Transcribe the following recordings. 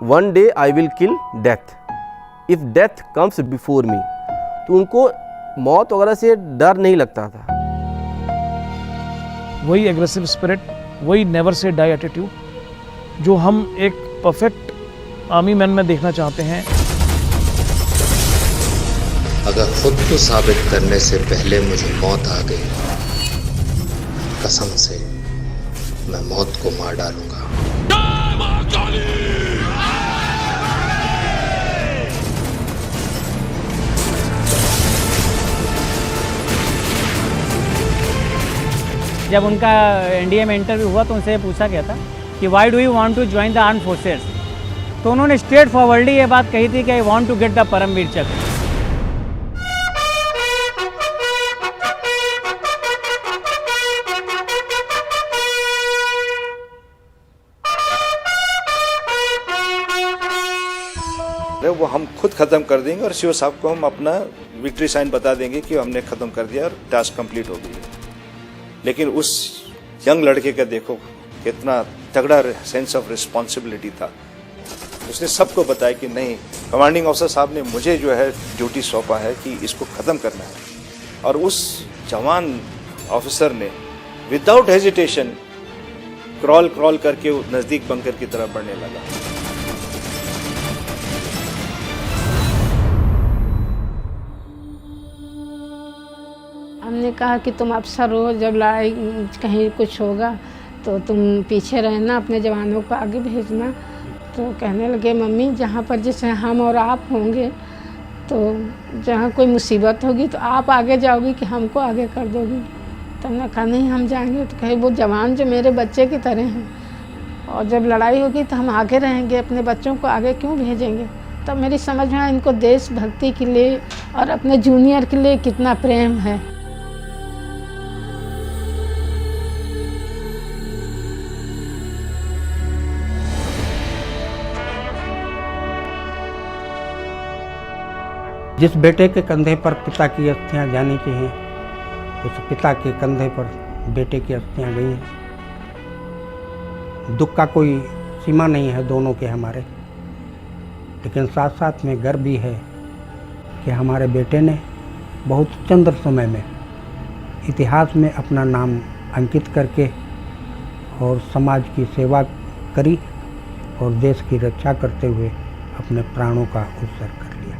One day I will kill death if death comes before me. तो उनको मौत वगैरह से डर नहीं लगता था। वही एग्रेसिव स्पिरिट, वही नेवर से डाई एटीट्यूड जो हम एक परफेक्ट आर्मी मैन में देखना चाहते हैं। अगर खुद को साबित करने से पहले मुझे मौत आ गई, कसम से मैं मौत को मार डालूंगा। जब उनका एनडीए में इंटरव्यू हुआ तो उनसे पूछा गया था कि why do you want to join the arm forces, तो उन्होंने स्ट्रेट फॉरवर्डली ये बात कही थी कि I want to get the Paramvir Chakra. वो हम खुद खत्म कर देंगे और शिव साहब को हम अपना विक्ट्री साइन बता देंगे कि हमने खत्म कर दिया और टास्क कंप्लीट हो गई है। लेकिन उस यंग लड़के का देखो कितना तगड़ा सेंस ऑफ रिस्पॉन्सिबिलिटी था। उसने सबको बताया कि नहीं, कमांडिंग ऑफिसर साहब ने मुझे जो है ड्यूटी सौंपा है कि इसको ख़त्म करना है। और उस जवान ऑफिसर ने विदाउट हेजिटेशन क्रॉल करके नज़दीक बंकर की तरफ बढ़ने लगा। हमने कहा कि तुम अफसर हो, जब लड़ाई कहीं कुछ होगा तो तुम पीछे रहना, अपने जवानों को आगे भेजना। तो कहने लगे मम्मी जहाँ पर जैसे हम और आप होंगे तो जहाँ कोई मुसीबत होगी तो आप आगे जाओगी कि हमको आगे कर दोगी। तो हमने कहा नहीं हम जाएंगे। तो कहे वो जवान जो मेरे बच्चे की तरह हैं और जब लड़ाई होगी तो हम आगे रहेंगे, अपने बच्चों को आगे क्यों भेजेंगे। तब मेरी समझ में आया इनको देशभक्ति के लिए और अपने जूनियर के लिए कितना प्रेम है। जिस बेटे के कंधे पर पिता की अस्थियां जानी चाहिए, उस पिता के कंधे पर बेटे की अस्थियां गई हैं। दुख का कोई सीमा नहीं है दोनों के हमारे, लेकिन साथ साथ में गर्व भी है कि हमारे बेटे ने बहुत चंद्र समय में इतिहास में अपना नाम अंकित करके और समाज की सेवा करी और देश की रक्षा करते हुए अपने प्राणों का उत्सर्ग कर लिया।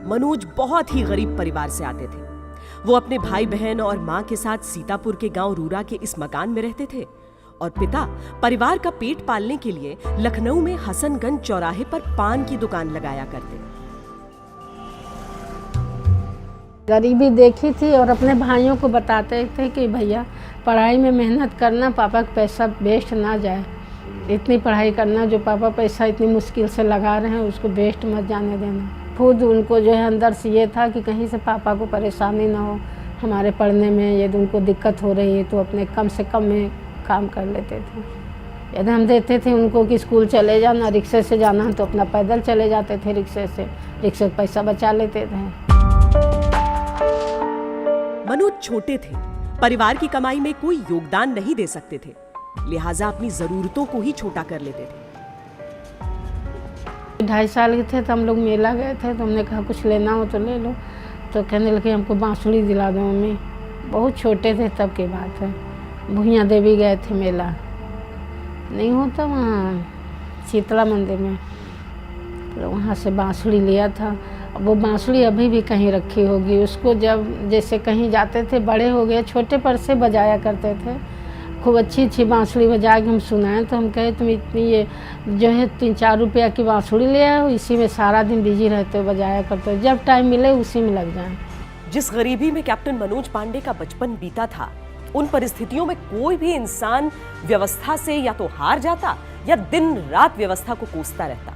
मनोज बहुत ही गरीब परिवार से आते थे। वो अपने भाई बहन और मां के साथ सीतापुर के गांव रूरा के इस मकान में रहते थे और पिता परिवार का पेट पालने के लिए लखनऊ में हसनगंज चौराहे पर पान की दुकान लगाया करते। गरीबी देखी थी और अपने भाइयों को बताते थे कि भैया पढ़ाई में मेहनत करना, पापा का पैसा वेस्ट ना जाए, इतनी पढ़ाई करना, जो पापा पैसा इतनी मुश्किल से लगा रहे हैं उसको वेस्ट मत जाने देना। खुद उनको जो है अंदर से ये था कि कहीं से पापा को परेशानी ना हो हमारे पढ़ने में, यदि उनको दिक्कत हो रही है तो अपने कम से कम में काम कर लेते थे। यदि हम देते थे उनको कि स्कूल चले जाना, रिक्शे से जाना तो अपना पैदल चले जाते थे, रिक्शे से पैसा बचा लेते थे। मनोज छोटे थे, परिवार की कमाई में कोई योगदान नहीं दे सकते थे, लिहाजा अपनी जरूरतों को ही छोटा कर लेते थे। 2.5 साल के थे तो हम लोग मेला गए थे, तो हमने कहा कुछ लेना हो तो ले लो। तो कहने लगे हमको बांसुरी दिला दो मम्मी। बहुत छोटे थे तब की बात है। भुइया देवी गए थे मेला, नहीं होता वहाँ शीतला मंदिर में, तो वहाँ से बांसुरी लिया था। वो बांसुरी अभी भी कहीं रखी होगी। उसको जब जैसे कहीं जाते थे, बड़े हो गए, छोटे पर से बजाया करते थे, खूब अच्छी बांसुरी बजा के हम सुनाए। तो हम कहे तुम इतनी ये जो है 3-4 रुपया की बांसुरी ले आओ, इसी में सारा दिन बिजी रहते हो, बजाया करते हो, जब टाइम मिले उसी में लग जाए। जिस गरीबी में कैप्टन मनोज पांडे का बचपन बीता था, उन परिस्थितियों में कोई भी इंसान व्यवस्था से या तो हार जाता या दिन रात व्यवस्था को कोसता रहता।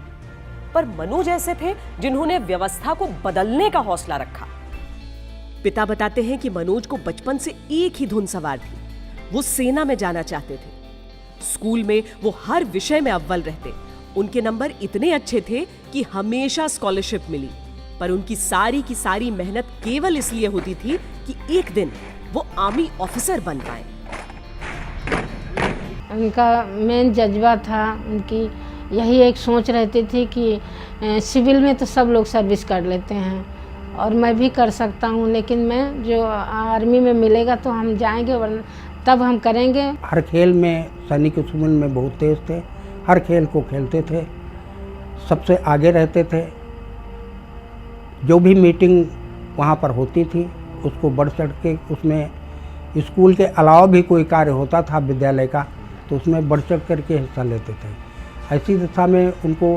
पर मनोज ऐसे थे जिन्होंने व्यवस्था को बदलने का हौसला रखा। पिता बताते हैं कि मनोज को बचपन से एक ही धुन सवार थी, वो सेना में जाना चाहते थे। स्कूल में वो हर विषय में अव्वल रहते उनके नंबर इतने अच्छे थे कि हमेशा स्कॉलरशिप मिली, पर उनकी सारी की सारी मेहनत केवल इसलिए होती थी कि एक दिन वो आर्मी ऑफिसर बन पाए। उनका मेन जज्बा था, उनकी यही एक सोच रहती थी कि सिविल में तो सब लोग सर्विस कर लेते हैं और मैं भी कर सकता हूँ, लेकिन मैं जो आर्मी में मिलेगा तो हम जाएंगे, वरना तब हम करेंगे। हर खेल में सैनिक स्कूल में बहुत तेज थे, हर खेल को खेलते थे, सबसे आगे रहते थे। जो भी मीटिंग वहाँ पर होती थी उसको बढ़ चढ़ के, उसमें स्कूल के अलावा भी कोई कार्य होता था विद्यालय का तो उसमें बढ़ चढ़ करके हिस्सा लेते थे। ऐसी दशा में उनको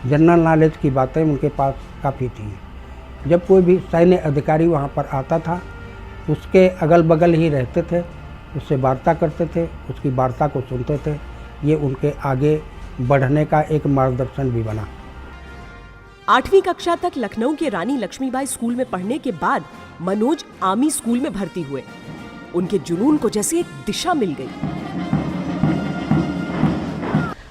जनरल नॉलेज की बातें उनके पास काफ़ी थी। जब कोई भी सैन्य अधिकारी वहाँ पर आता था उसके अगल बगल ही रहते थे, उससे वार्ता करते थे, उसकी वार्ता को सुनते थे। ये उनके आगे बढ़ने का एक मार्गदर्शन भी बना। 8वीं कक्षा तक लखनऊ के रानी लक्ष्मीबाई स्कूल में पढ़ने के बाद मनोज आर्मी स्कूल में भर्ती हुए। उनके जुनून को जैसे एक दिशा मिल गई।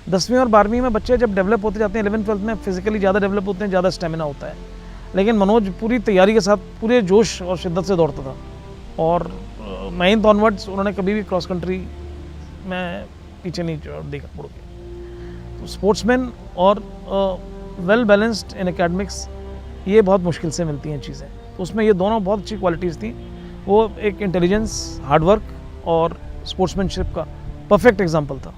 10वीं और 12वीं में बच्चे जब डेवलप होते जाते हैं, 11th-12th में फिजिकली ज़्यादा डेवलप होते हैं, ज़्यादा स्टेमिना होता है, लेकिन मनोज पूरी तैयारी के साथ पूरे जोश और शिद्दत से दौड़ता था। और 9th ऑनवर्ड्स उन्होंने कभी भी क्रॉस कंट्री में पीछे नहीं देखा मुड़ के। तो स्पोर्ट्समैन और वेल बैलेंस्ड इन एकेडमिक्स, ये बहुत मुश्किल से मिलती हैं चीज़ें। तो उसमें ये दोनों बहुत अच्छी क्वालिटीज़ थी। वो एक इंटेलिजेंस, हार्डवर्क और स्पोर्ट्समैनशिप का परफेक्ट एग्जाम्पल था।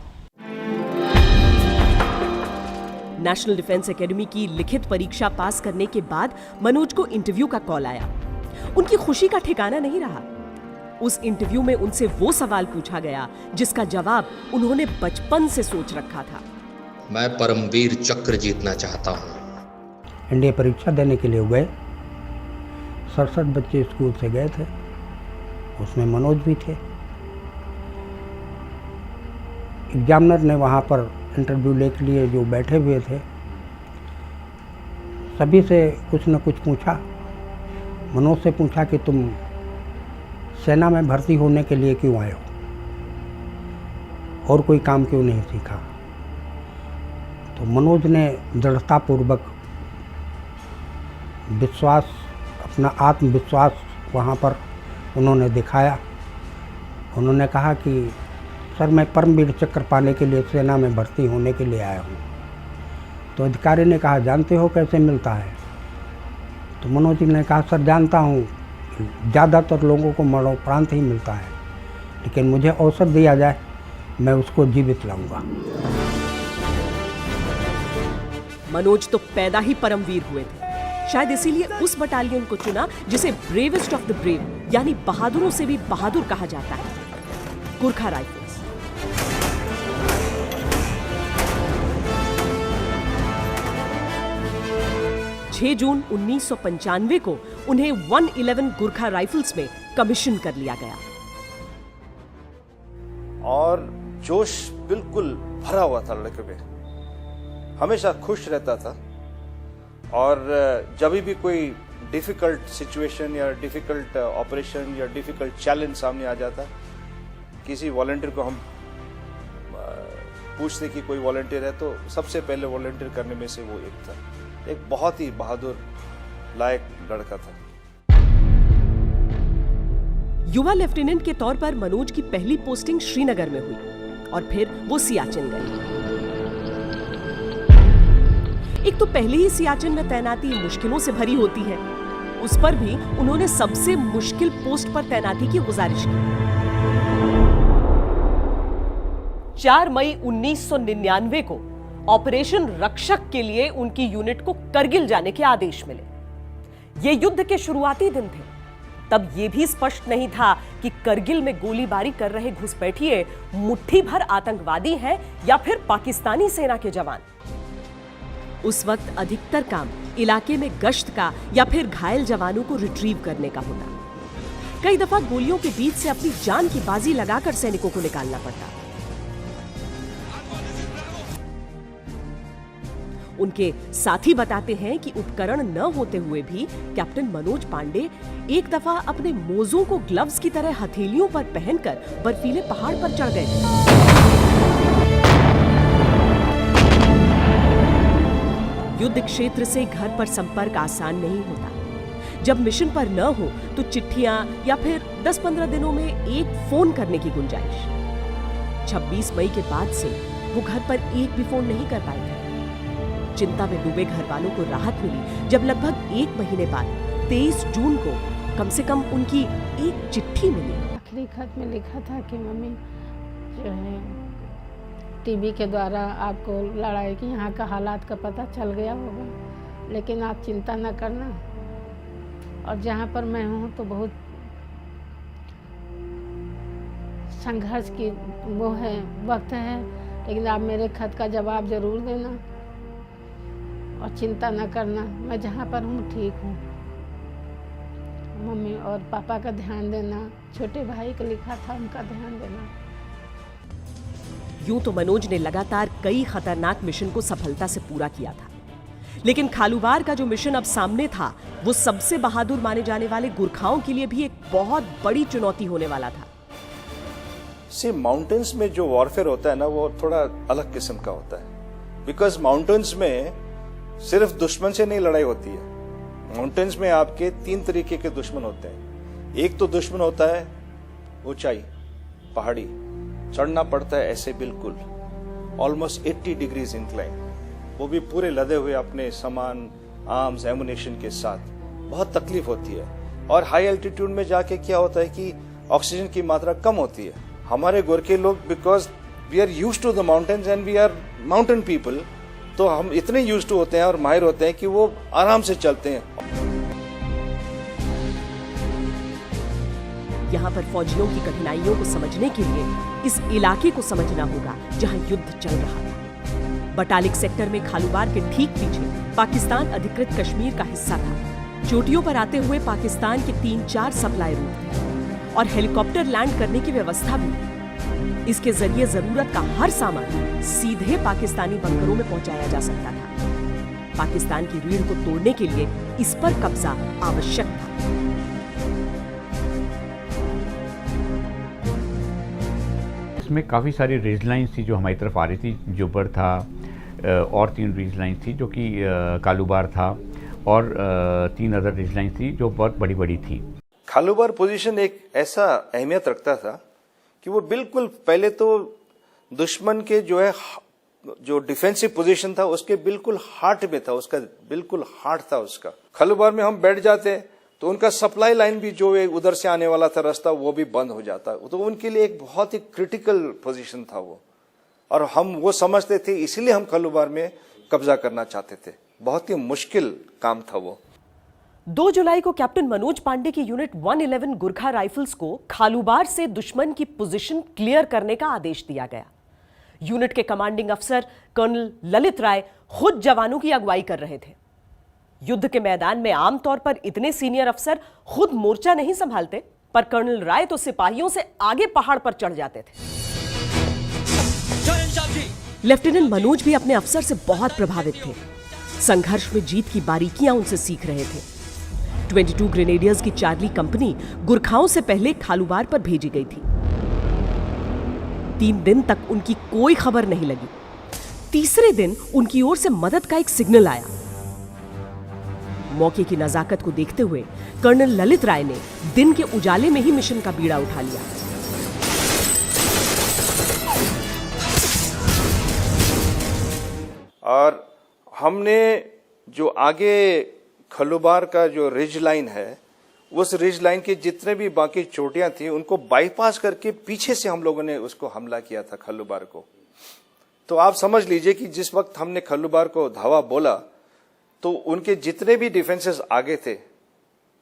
नेशनल डिफेंस एकेडमी की लिखित परीक्षा पास करने के बाद मनोज को इंटरव्यू का कॉल आया। उनकी खुशी का ठिकाना नहीं रहा। उस इंटरव्यू में उनसे वो सवाल पूछा गया जिसका जवाब उन्होंने बचपन से सोच रखा था। मैं परमवीर चक्र जीतना चाहता हूँ। एनडीए परीक्षा देने के लिए गए, 67 बच्चे स्कूल से गए थे, उसमें मनोज भी थे। एग्जामिनर ने वहाँ पर इंटरव्यू ले के लिए जो बैठे हुए थे सभी से कुछ न कुछ पूछा। मनोज से पूछा कि तुम सेना में भर्ती होने के लिए क्यों आए हो और कोई काम क्यों नहीं सीखा। तो मनोज ने दृढ़तापूर्वक विश्वास, अपना आत्मविश्वास वहाँ पर उन्होंने दिखाया। उन्होंने कहा कि सर मैं परमवीर चक्र पाने के लिए सेना में भर्ती होने के लिए आया हूँ। तो अधिकारी ने कहा जानते हो कैसे मिलता है। तो मनोज जी ने कहा सर जानता हूँ, ज़्यादातर लोगों को मरणोपरांत ही मिलता है, लेकिन मुझे अवसर दिया जाए मैं उसको जीवित लाऊंगा। मनोज तो पैदा ही परमवीर हुए थे। शायद इसीलिए उस बटालियन को चुना जिसे ब्रेवेस्ट ऑफ द ब्रेव यानी बहादुरों से भी बहादुर कहा जाता है, गुरखा राइफल्स। 6 जून 1995 को उन्हें 111 गुरखा राइफल्स में कमीशन कर लिया गया। और जोश बिल्कुल भरा हुआ था लड़के में, हमेशा खुश रहता था। और जब भी कोई डिफिकल्ट सिचुएशन या डिफिकल्ट ऑपरेशन या डिफिकल्ट चैलेंज सामने आ जाता, किसी वॉलंटियर को हम पूछते कि कोई वॉलंटियर है तो सबसे पहले वॉलंटियर करने में से वो एक था। एक बहुत ही बहादुर लायक लड़का था। युवा लेफ्टिनेंट के तौर पर मनोज की पहली पोस्टिंग श्रीनगर में हुई और फिर वो सियाचिन गए। एक तो पहले ही सियाचिन में तैनाती मुश्किलों से भरी होती है, उस पर भी उन्होंने सबसे मुश्किल पोस्ट पर तैनाती की गुजारिश की। 4 मई 1999 को ऑपरेशन रक्षक के लिए उनकी यूनिट को करगिल जाने के आदेश मिले। ये युद्ध के शुरुआती दिन थे। तब यह भी स्पष्ट नहीं था कि करगिल में गोलीबारी कर रहे घुसपैठिए मुट्ठी भर आतंकवादी हैं या फिर पाकिस्तानी सेना के जवान। उस वक्त अधिकतर काम इलाके में गश्त का या फिर घायल जवानों को रिट्रीव करने का होता। कई दफा गोलियों के बीच से अपनी जान की बाजी लगाकर सैनिकों को निकालना पड़ता। उनके साथी बताते हैं कि उपकरण न होते हुए भी कैप्टन मनोज पांडे एक दफा अपने मोजों को ग्लव्स की तरह हथेलियों पर पहनकर बर्फीले पहाड़ पर चढ़ गए थे। युद्ध क्षेत्र से घर पर संपर्क आसान नहीं होता। जब मिशन पर न हो तो चिट्ठियां या फिर 10-15 दिनों में एक फोन करने की गुंजाइश। 26 मई के बाद से वो घर पर एक भी फोन नहीं कर पाए थे। चिंता में डूबे घर वालों को राहत मिली जब लगभग 1 महीने बाद 23 जून को कम से कम उनकी एक चिट्ठी मिली। आखिरी खत में लिखा था कि मम्मी जो है टीवी के द्वारा आपको लड़ाई की यहाँ का हालात का पता चल गया होगा, लेकिन आप चिंता न करना, और जहाँ पर मैं हूँ तो बहुत संघर्ष की वो है वक्त है, लेकिन आप मेरे खत का जवाब ज़रूर देना और चिंता न करना, मैं जहाँ पर हूँ ठीक हूँ। मम्मी और पापा का ध्यान देना, छोटे भाई को लिखा था उनका ध्यान देना। यूं तो मनोज ने लगातार कई खतरनाक मिशन को सफलता से पूरा किया था, लेकिन खालूबार का जो मिशन अब सामने था वो सबसे बहादुर माने जाने वाले गुरखाओं के लिए भी एक बहुत बड़ी चुनौती होने वाला था। से माउंटेन्स में जो वॉरफेयर होता है ना, वो थोड़ा अलग किस्म का होता है। बिकॉज माउंटेन्स में सिर्फ दुश्मन से नहीं लड़ाई होती है। माउंटेन्स में आपके 3 तरीके के दुश्मन होते हैं। एक तो दुश्मन होता है ऊंचाई, पहाड़ी, चढ़ना पड़ता है ऐसे बिल्कुल ऑलमोस्ट 80 डिग्रीज इंक्लाइन, वो भी पूरे लदे हुए अपने सामान, आर्म्स, एमुनेशन के साथ। बहुत तकलीफ होती है। और हाई एल्टीट्यूड में जाके क्या होता है कि ऑक्सीजन की मात्रा कम होती है। हमारे गोरखे लोग, because we are used to the mountains and we are mountain people, तो हम इतने यूज्ड टू होते हैं और माहिर होते हैं कि वो आराम से चलते हैं। यहाँ पर फौजियों की कठिनाइयों को समझने के लिए इस इलाके को समझना होगा जहाँ युद्ध चल रहा था। बटालिक सेक्टर में खालूबार के ठीक पीछे पाकिस्तान अधिकृत कश्मीर का हिस्सा था। चोटियों पर आते हुए पाकिस्तान के 3-4 सप्लाई रूट थे और हेलीकॉप्टर लैंड करने की व्यवस्था भी। इसके जरिए जरूरत का हर सामान सीधे पाकिस्तानी बंकरों में पहुंचाया जा सकता था। पाकिस्तान की रीढ़ को तोड़ने के लिए इस पर कब्जा आवश्यक था। इसमें काफ़ी सारी रेज लाइन्स थी जो हमारी तरफ आ रही थी। जुब्बर था और 3 रेज लाइन्स थी जो कि कालूबार था, और 3 अदर रेज लाइन्स थी जो बहुत बड़ी बड़ी थी। खालूबार पोजीशन एक ऐसा अहमियत रखता था कि वो बिल्कुल पहले तो दुश्मन के जो डिफेंसिव पोजीशन था उसके बिल्कुल हार्ट में था, उसका बिल्कुल हार्ट था उसका। खालूबार में हम बैठ जाते तो उनका सप्लाई लाइन भी जो उधर से आने वाला था रास्ता, वो भी बंद हो जाता। तो उनके लिए एक बहुत ही क्रिटिकल पोजीशन था वो, और हम वो समझते थे, इसीलिए हम खालूबार में कब्जा करना चाहते थे। बहुत ही मुश्किल काम था वो। 2 जुलाई को कैप्टन मनोज पांडे की यूनिट 111 गुरखा राइफल्स को खालूबार से दुश्मन की पोजीशन क्लियर करने का आदेश दिया गया। यूनिट के कमांडिंग अफसर कर्नल ललित राय खुद जवानों की अगुवाई कर रहे थे। युद्ध के मैदान में आमतौर पर इतने सीनियर अफसर खुद मोर्चा नहीं संभालते, पर कर्नल राय तो सिपाहियों से आगे पहाड़ पर चढ़ जाते थे। लेफ्टिनेंट मनोज भी अपने अफसर से बहुत प्रभावित थे। संघर्ष में जीत की बारीकियां उनसे सीख रहे थे। 22 ग्रेनेडियर्स की चार्ली कंपनी गुरखाओं से पहले खालूबार पर भेजी गई थी। 3 दिन तक उनकी कोई खबर नहीं लगी। तीसरे दिन उनकी ओर से मदद का एक सिग्नल आया। मौके की नजाकत को देखते हुए कर्नल ललित राय ने दिन के उजाले में ही मिशन का बीड़ा उठा लिया। और हमने जो आगे खालूबार का जो रिज लाइन है, उस रिज लाइन के जितने भी बाकी चोटियां थी उनको बाईपास करके पीछे से हम लोगों ने उसको हमला किया था खालूबार को। तो आप समझ लीजिए कि जिस वक्त हमने खालूबार को धावा बोला तो उनके जितने भी डिफेंसेस आगे थे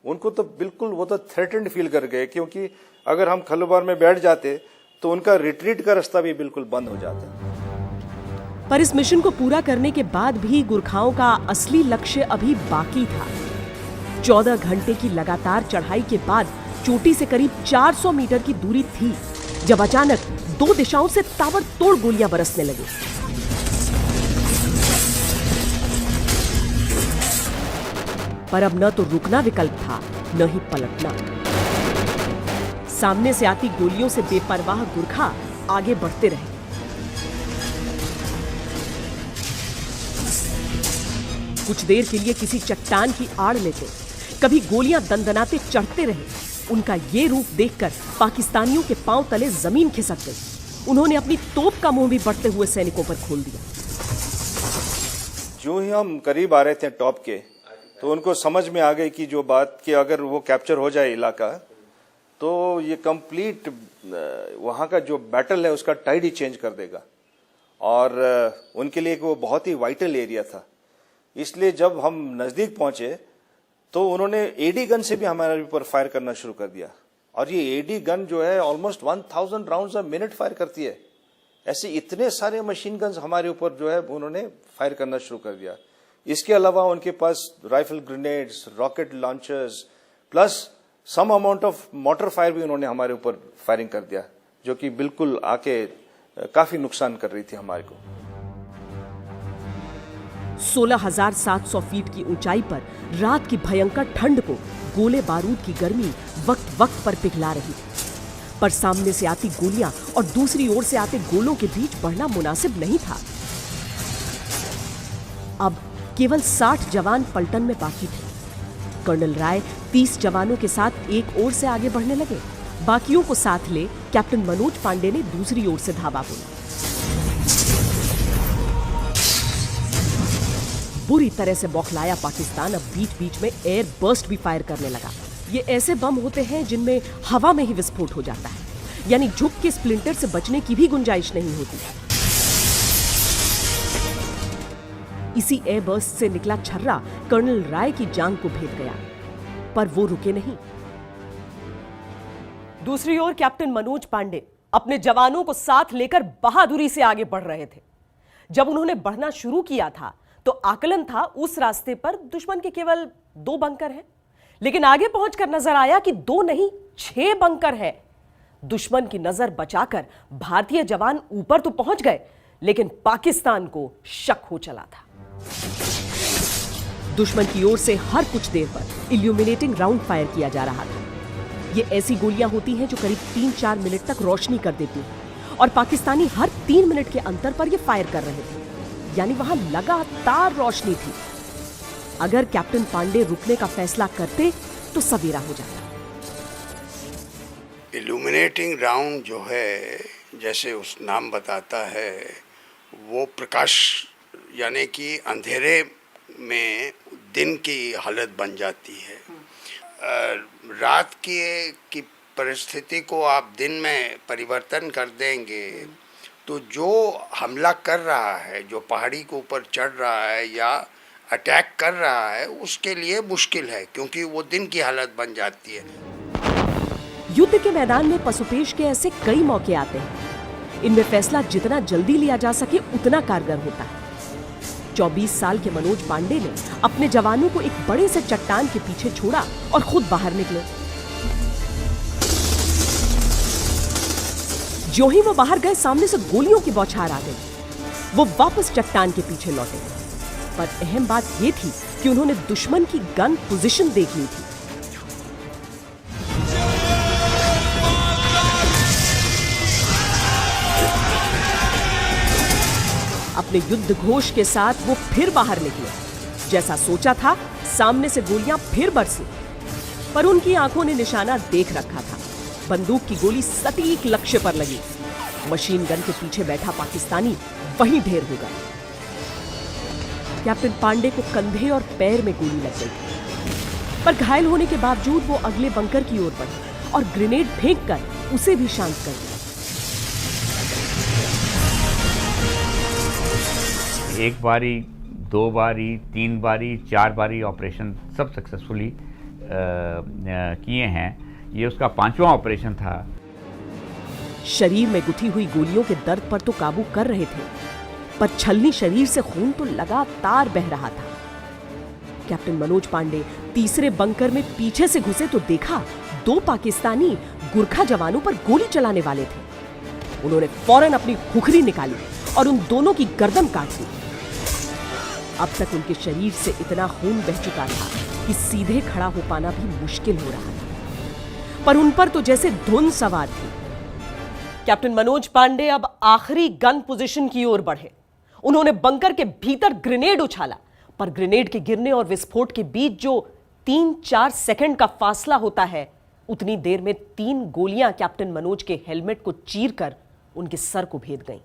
उनको तो बिल्कुल वो तो थ्रेटेंड फील कर गए, क्योंकि अगर हम खालूबार में बैठ जाते तो उनका रिट्रीट का रास्ता भी बिल्कुल बंद हो जाता। पर इस मिशन को पूरा करने के बाद भी गुरखाओं का असली लक्ष्य अभी बाकी था। 14 घंटे की लगातार चढ़ाई के बाद चोटी से करीब 400 मीटर की दूरी थी जब अचानक 2 दिशाओं से ताबड़तोड़ गोलियां बरसने लगी। पर अब न तो रुकना विकल्प था, न ही पलटना। सामने से आती गोलियों से बेपरवाह गुरखा आगे बढ़ते रहे। कुछ देर के लिए किसी चट्टान की आड़ लेते, कभी गोलियां दंदनाते चढ़ते रहे। उनका ये रूप देखकर पाकिस्तानियों के पांव तले जमीन खिसक गई। उन्होंने अपनी तोप का मुंह भी बढ़ते हुए सैनिकों पर खोल दिया। जो ही हम करीब आ रहे थे टॉप के, तो उनको समझ में आ गई कि जो बात कि अगर वो कैप्चर हो जाए इलाका, तो ये कंप्लीट वहाँ का जो बैटल है उसका टाइड ही चेंज कर देगा, और उनके लिए वो बहुत ही वाइटल एरिया था। इसलिए जब हम नज़दीक पहुंचे तो उन्होंने एडी गन से भी हमारे ऊपर फायर करना शुरू कर दिया, और ये एडी गन जो है almost 1000 rounds a minute fire करती है। ऐसे इतने सारे मशीन गन्स हमारे ऊपर जो है उन्होंने फायर करना शुरू कर दिया। इसके अलावा उनके पास rifle grenades, rocket launchers, plus some amount of mortar fire भी उन्होंने हमारे ऊपर फायरिंग कर दिया, जो कि बिल्कुल आके काफी नुकसान कर रही थी हमारे को। 16,700 फीट की ऊंचाई पर रात की भयंकर ठंड को गोले बारूद की गर्मी वक्त वक्त पर पिघला रही थी, पर सामने से आती गोलियां और दूसरी ओर से आते गोलों के बीच बढ़ना मुनासिब नहीं था। अब केवल 60 जवान पलटन में बाकी थे। कर्नल राय 30 जवानों के साथ एक ओर से आगे बढ़ने लगे। बाकियों को साथ ले कैप्टन मनोज पांडे ने दूसरी ओर से धावा बोला। बुरी तरह से बौखलाया पाकिस्तान अब बीच बीच में एयर बर्स्ट भी फायर करने लगा। ये ऐसे बम होते हैं जिनमें हवा में ही विस्फोट हो जाता है, यानी झुक के स्प्लिंटर से बचने की भी गुंजाइश नहीं होती। इसी एयर बर्स्ट से निकला छर्रा कर्नल राय की जान को भेद गया, पर वो रुके नहीं। दूसरी ओर कैप्टन मनोज पांडे अपने जवानों को साथ लेकर बहादुरी से आगे बढ़ रहे थे। जब उन्होंने बढ़ना शुरू किया था तो आकलन था उस रास्ते पर दुश्मन के केवल 2 बंकर हैं, लेकिन आगे पहुंचकर नजर आया कि 2 नहीं 6 बंकर हैं। दुश्मन की नजर बचाकर भारतीय जवान ऊपर तो पहुंच गए, लेकिन पाकिस्तान को शक हो चला था। दुश्मन की ओर से हर कुछ देर पर इल्यूमिनेटिंग राउंड फायर किया जा रहा था। ये ऐसी गोलियां होती हैं जो करीब 3-4 मिनट तक रोशनी कर देती हैं, और पाकिस्तानी हर 3 मिनट के अंतर पर ये फायर कर रहे थे, यानी वहां लगातार रोशनी थी। अगर कैप्टन पांडे रुकने का फैसला करते तो सवेरा हो जाता। इल्यूमिनेटिंग राउंड जो है, जैसे उस नाम बताता है, वो प्रकाश यानी कि अंधेरे में दिन की हालत बन जाती है। रात की परिस्थिति को आप दिन में परिवर्तन कर देंगे तो जो हमला कर रहा है, जो पहाड़ी के ऊपर चढ़ रहा है या अटैक कर रहा है, उसके लिए मुश्किल है, क्योंकि वो दिन की हालत बन जाती है। युद्ध के मैदान में पसुपेश के ऐसे कई मौके आते हैं। इनमें फैसला जितना जल्दी लिया जा सके उतना कारगर होता है। 24 साल के मनोज पांडे ने अपने जवानों को एक बड़े से चट्टान के पीछे छोड़ा और खुद बाहर निकले। जो ही वो बाहर गए, सामने से गोलियों की बौछार आ गई। वो वापस चट्टान के पीछे लौटे, पर अहम बात ये थी कि उन्होंने दुश्मन की गन पोजीशन देख ली थी। अपने युद्ध घोष के साथ वो फिर बाहर निकले। जैसा सोचा था, सामने से गोलियां फिर बरसी, पर उनकी आंखों ने निशाना देख रखा था। बंदूक की गोली सटीक लक्ष्य पर लगी। मशीन गन के पीछे बैठा पाकिस्तानी वहीं ढेर हो गया। कैप्टन पांडे को कंधे और पैर में गोली लग गई, पर घायल होने के बावजूद वो अगले बंकर की ओर बढ़े और ग्रेनेड फेंककर उसे भी शांत कर दिया। एक बारी, 2 बारी, 3 बारी, 4 बारी ऑपरेशन सब सक्सेसफुली किए हैं। ये उसका 5वां ऑपरेशन था। शरीर में गुथी हुई गोलियों के दर्द पर तो काबू कर रहे थे, पर छलनी शरीर से खून तो लगातार बह रहा था। कैप्टन मनोज पांडे तीसरे बंकर में पीछे से घुसे तो देखा 2 पाकिस्तानी गुरखा जवानों पर गोली चलाने वाले थे। उन्होंने फौरन अपनी खुखरी निकाली और उन दोनों की गर्दन काट दी। अब तक उनके शरीर से इतना खून बह चुका था कि सीधे खड़ा हो पाना भी मुश्किल हो रहा था, पर उन पर तो जैसे धुन सवार थी। कैप्टन मनोज पांडे अब आखिरी गन पोजीशन की ओर बढ़े। उन्होंने बंकर के भीतर ग्रेनेड उछाला, पर ग्रेनेड के गिरने और विस्फोट के बीच जो 3-4 सेकंड का फासला होता है, उतनी देर में 3 गोलियां कैप्टन मनोज के हेलमेट को चीरकर उनके सर को भेद गईं।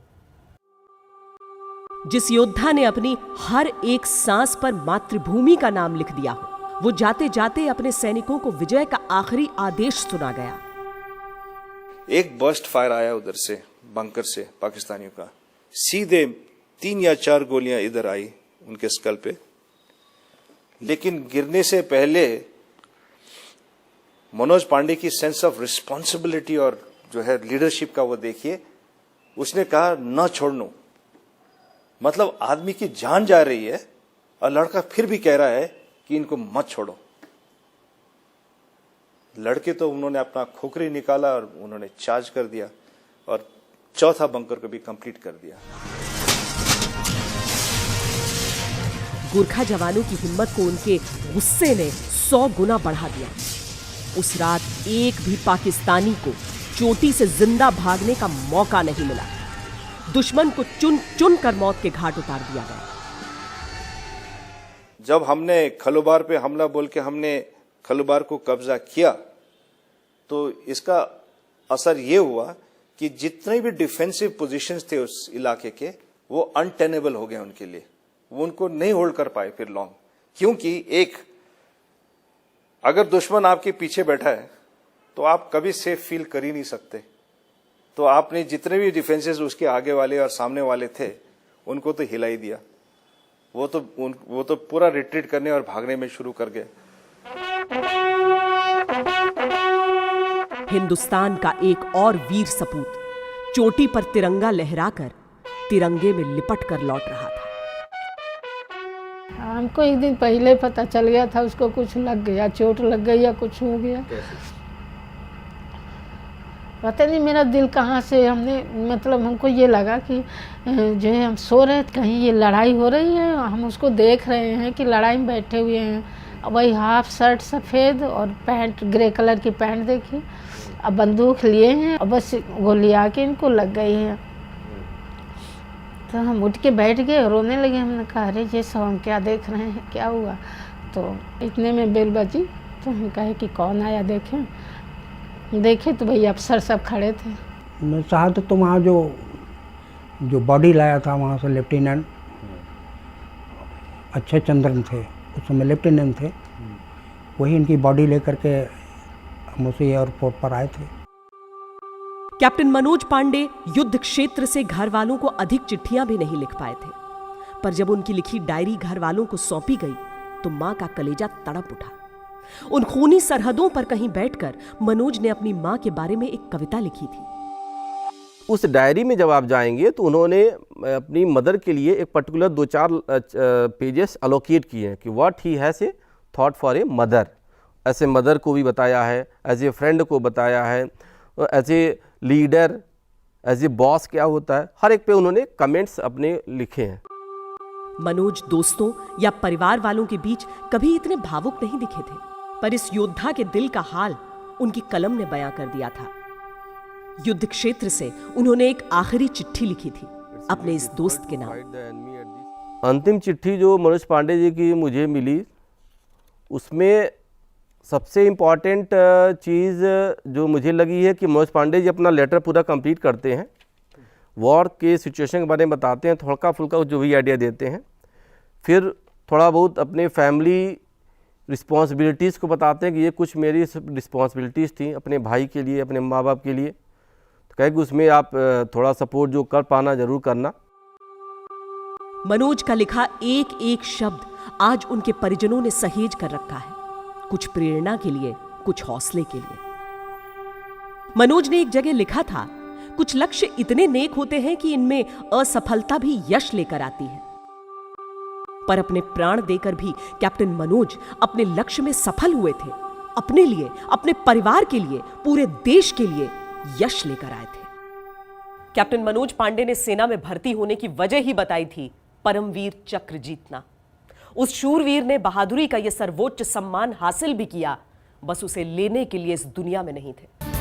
जिस योद्धा ने अपनी हर एक सांस पर मातृभूमि का नाम लिख दिया हो, वो जाते जाते अपने सैनिकों को विजय का आखिरी आदेश सुना गया। एक बर्स्ट फायर आया उधर से, बंकर से पाकिस्तानियों का, सीधे 3 या 4 गोलियां इधर आई उनके स्कल पे। लेकिन गिरने से पहले मनोज पांडे की सेंस ऑफ रिस्पॉन्सिबिलिटी और जो है लीडरशिप का वो देखिए, उसने कहा न छोड़नो। मतलब आदमी की जान जा रही है और लड़का फिर भी कह रहा है कि इनको मत छोड़ो। लड़के तो उन्होंने अपना खोखरी निकाला और उन्होंने चार्ज कर दिया और चौथा बंकर को भी कंप्लीट कर दिया। गोरखा जवानों की हिम्मत को उनके गुस्से ने 100 गुना बढ़ा दिया। उस रात एक भी पाकिस्तानी को चोटी से जिंदा भागने का मौका नहीं मिला। दुश्मन को चुन चुन कर मौत के घाट उतार दिया गया। जब हमने खलुबार पे हमला बोल के हमने खलुबार को कब्जा किया, तो इसका असर ये हुआ कि जितने भी डिफेंसिव पोजीशंस थे उस इलाके के, वो अनटेनेबल हो गए उनके लिए। वो उनको नहीं होल्ड कर पाए फिर लॉन्ग, क्योंकि एक अगर दुश्मन आपके पीछे बैठा है तो आप कभी सेफ फील कर ही नहीं सकते। तो आपने जितने भी डिफेंसेस उसके आगे वाले और सामने वाले थे, उनको तो हिला ही दिया। वो तो पूरा रिट्रीट करने और भागने में शुरू कर गए। हिंदुस्तान का एक और वीर सपूत चोटी पर तिरंगा लहराकर तिरंगे में लिपट कर लौट रहा था। हमको एक दिन पहले पता चल गया था उसको कुछ लग गया, चोट लग गई या कुछ हो गया। पता नहीं मेरा दिल कहाँ से, हमको ये लगा कि जो है हम सो रहे थे, कहीं ये लड़ाई हो रही है। हम उसको देख रहे हैं कि लड़ाई में बैठे हुए हैं। वही हाफ शर्ट सफ़ेद और पैंट ग्रे कलर की पैंट देखी, अब बंदूक लिए हैं और बस गोली आके इनको लग गई है। तो हम उठ के बैठ गए, रोने लगे। हमने कहा अरे ये सब हम क्या देख रहे हैं, क्या हुआ? तो इतने में बेल बजी, तो हम कहे कि कौन आया देखें। देखे तो भाई अफसर सब खड़े थे। मैं शहादत तो वहाँ जो बॉडी लाया था वहाँ से लेफ्टिनेंट अच्छे चंद्रन थे, उस समय लेफ्टिनेंट थे, वही इनकी बॉडी लेकर के हम उसी एयरपोर्ट पर आए थे। कैप्टन मनोज पांडे युद्ध क्षेत्र से घर वालों को अधिक चिट्ठियां भी नहीं लिख पाए थे, पर जब उनकी लिखी डायरी घर वालों को सौंपी गई तो मां का कलेजा तड़प उठा। उन खूनी सरहदों पर कहीं बैठकर मनोज ने अपनी मां के बारे में एक कविता लिखी थी। उस डायरी में जब आप जाएंगे तो उन्होंने अपनी मदर के लिए एक पर्टिकुलर 2-4 पेजेस अलोकेट किए हैं कि what he has a thought for a mother. ऐसे मदर को भी बताया है, एज ए फ्रेंड को बताया है, as a leader, as a boss क्या होता है, हर एक पे उन्होंने कमेंट्स अपने लिखे हैं। मनोज दोस्तों या परिवार वालों के बीच कभी इतने भावुक नहीं दिखे थे, पर इस योद्धा के दिल का हाल उनकी कलम ने बयां कर दिया था। युद्ध क्षेत्र से उन्होंने एक आखिरी चिट्ठी लिखी थी अपने इस दोस्त के नाम। अंतिम चिट्ठी जो मनोज पांडे जी की मुझे मिली, उसमें सबसे इम्पॉर्टेंट चीज़ जो मुझे लगी है कि मनोज पांडे जी अपना लेटर पूरा कंप्लीट करते हैं, वॉर के सिचुएशन के बारे में बताते हैं, थोड़ा फुल्का जो भी आइडिया देते हैं, फिर थोड़ा बहुत अपने फैमिली रिस्पॉन्सिबिलिटीज़ को बताते हैं कि ये कुछ मेरी रिस्पॉन्सिबिलिटीज़ थी अपने भाई के लिए, अपने माँ बाप के लिए। तो कहे कि उसमें आप थोड़ा सपोर्ट जो कर पाना ज़रूर करना। मनोज का लिखा एक एक शब्द आज उनके परिजनों ने सहेज कर रखा है, कुछ प्रेरणा के लिए, कुछ हौसले के लिए। मनोज ने एक जगह लिखा था, कुछ लक्ष्य इतने नेक होते हैं कि इनमें असफलता भी यश लेकर आती है। पर अपने प्राण देकर भी कैप्टन मनोज अपने लक्ष्य में सफल हुए थे। अपने लिए, अपने परिवार के लिए, पूरे देश के लिए यश लेकर आए थे। कैप्टन मनोज पांडे ने सेना में भर्ती होने की वजह ही बताई थी, परमवीर चक्र जीतना। उस शूरवीर ने बहादुरी का यह सर्वोच्च सम्मान हासिल भी किया, बस उसे लेने के लिए इस दुनिया में नहीं थे।